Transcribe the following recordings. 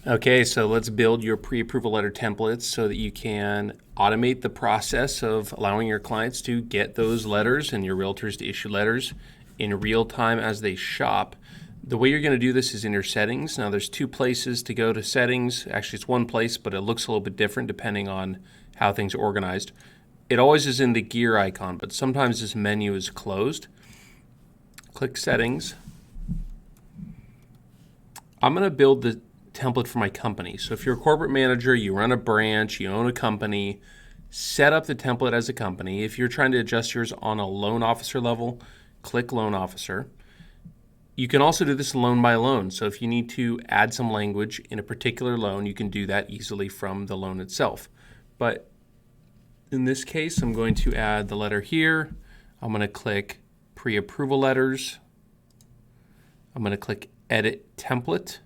Okay, so let's build your pre-approval letter templates so that you can automate the process of allowing your clients to get those letters and your realtors to issue letters in real time as they shop. The way you're going to do this is in your settings. Now there's two places to go to settings. Actually, it's one place, but it looks a little bit different depending on how things are organized. It always is in the gear icon, but sometimes this menu is closed. Click settings. I'm going to build the template for my company. So if you're a corporate manager, you run a branch, you own a company, set up the template as a company. If you're trying to adjust yours on a loan officer level, click loan officer. You can also do this loan by loan. So if you need to add some language in a particular loan, you can do that easily from the loan itself. But in this case, I'm going to add the letter here. I'm going to click pre-approval letters. I'm going to click edit template.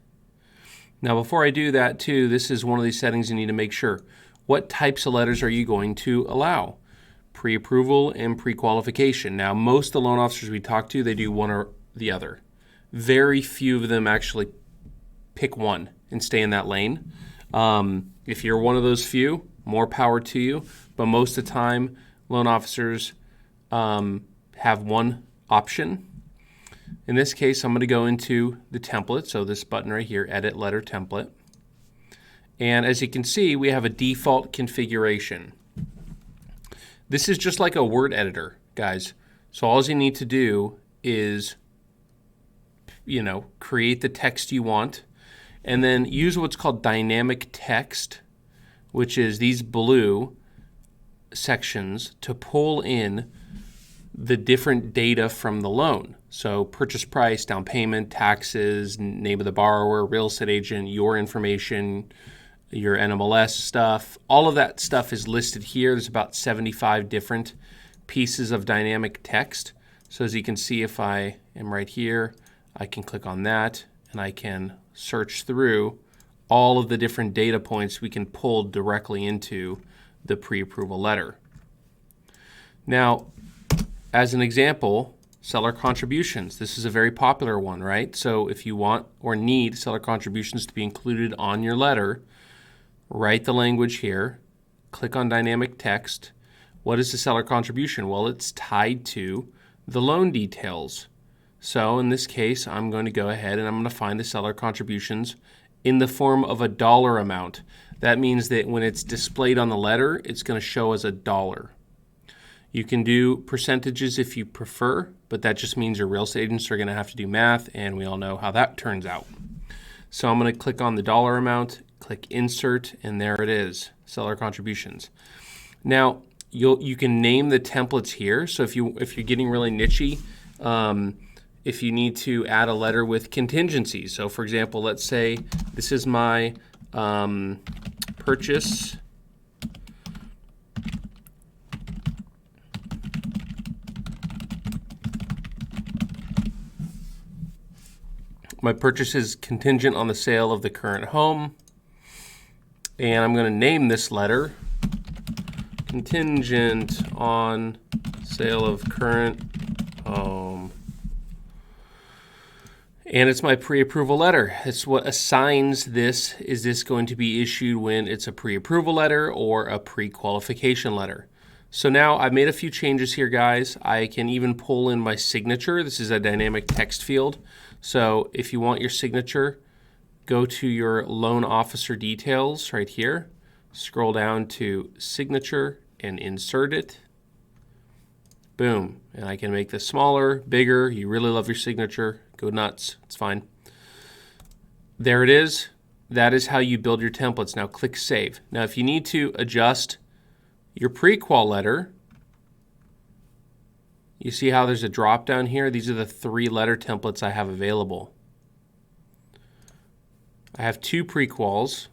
Now before I do that too, this is one of these settings you need to make sure. What types of letters are you going to allow? Pre-approval and pre-qualification. Now most of the loan officers we talk to, they do one or the other. Very few of them actually pick one and stay in that lane. If you're one of those few, more power to you. But most of the time, loan officers have one option. In this case, I'm going to go into the template, so this button right here, Edit Letter Template. And as you can see, we have a default configuration. This is just like a word editor, guys. So all you need to do is, create the text you want, and then use what's called dynamic text, which is these blue sections to pull in the different data from the loan. So purchase price, down payment, taxes, name of the borrower, real estate agent, your information, your NMLS stuff. All of that stuff is listed here. There's about 75 different pieces of dynamic text. So as you can see, if I am right here, I can click on that and I can search through all of the different data points we can pull directly into the pre-approval letter. Now, as an example, seller contributions. This is a very popular one, right? So if you want or need seller contributions to be included on your letter, write the language here, click on dynamic text. What is the seller contribution? Well, it's tied to the loan details. So in this case, I'm going to go ahead and I'm going to find the seller contributions in the form of a dollar amount. That means that when it's displayed on the letter, it's going to show as $1. You can do percentages if you prefer, but that just means your real estate agents are going to have to do math, and we all know how that turns out. So I'm going to click on the dollar amount, click insert, and there it is, seller contributions. Now you can name the templates here. So if you're getting really nichey, if you need to add a letter with contingencies. So for example, let's say this is my purchase is contingent on the sale of the current home. And I'm going to name this letter contingent on sale of current home. And it's my pre-approval letter. It's what assigns this. Is this going to be issued when it's a pre-approval letter or a pre-qualification letter? So now I've made a few changes here, guys. I can even pull in my signature. This is a dynamic text field. So if you want your signature, go to your loan officer details right here. Scroll down to signature and insert it. Boom. And I can make this smaller, bigger. You really love your signature, go nuts. It's fine. There it is. That is how you build your templates. Now click Save. Now if you need to adjust your pre-qual letter, you see how there's a drop down here? These are the 3 letter templates I have available. I have 2 pre-quals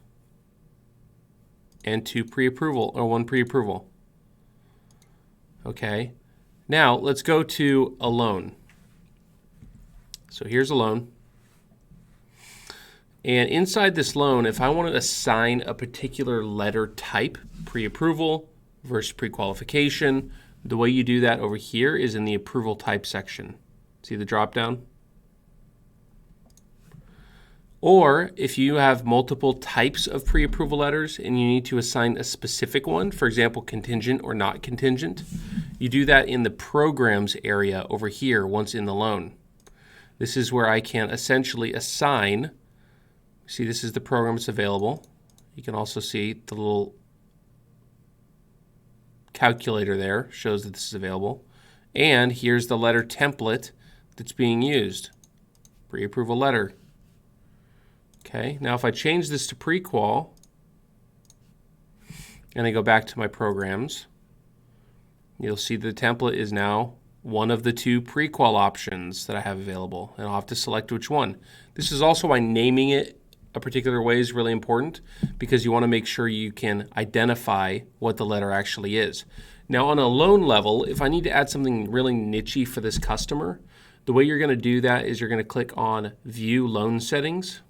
and 2 pre-approval, or 1 pre-approval. Okay. Now let's go to a loan. So here's a loan. And inside this loan, if I want to assign a particular letter type, pre-approval versus pre-qualification, the way you do that over here is in the approval type section. See the drop down? Or if you have multiple types of pre-approval letters and you need to assign a specific one, for example, contingent or not contingent, you do that in the programs area over here once in the loan. This is where I can essentially assign, see this is the program that's available. You can also see the little calculator there shows that this is available. And here's the letter template that's being used, pre-approval letter. Okay, now if I change this to pre-qual and I go back to my programs, you'll see the template is now one of the two pre-qual options that I have available, and I'll have to select which one. This is also why naming it a particular way is really important, because you want to make sure you can identify what the letter actually is. Now on a loan level, if I need to add something really niche for this customer, the way you're going to do that is you're going to click on View Loan Settings.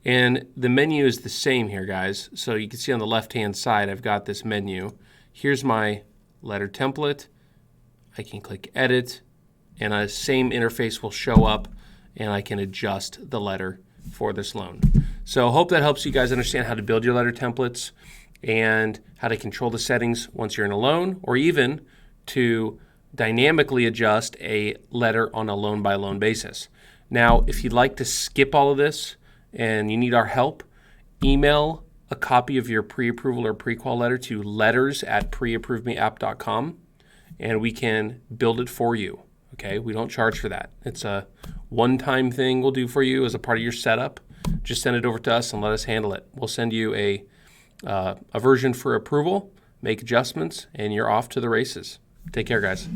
And the menu is the same here, guys. So you can see on the left-hand side, I've got this menu. Here's my letter template. I can click Edit, and a same interface will show up, and I can adjust the letter for this loan. So I hope that helps you guys understand how to build your letter templates and how to control the settings once you're in a loan, or even to dynamically adjust a letter on a loan-by-loan basis. Now, if you'd like to skip all of this, and you need our help, email a copy of your pre-approval or pre-qual letter to letters@preapprovemeapp.com, and we can build it for you. Okay, we don't charge for that. It's a one-time thing we'll do for you as a part of your setup. Just send it over to us and let us handle it. We'll send you a version for approval, make adjustments, and you're off to the races. Take care, guys.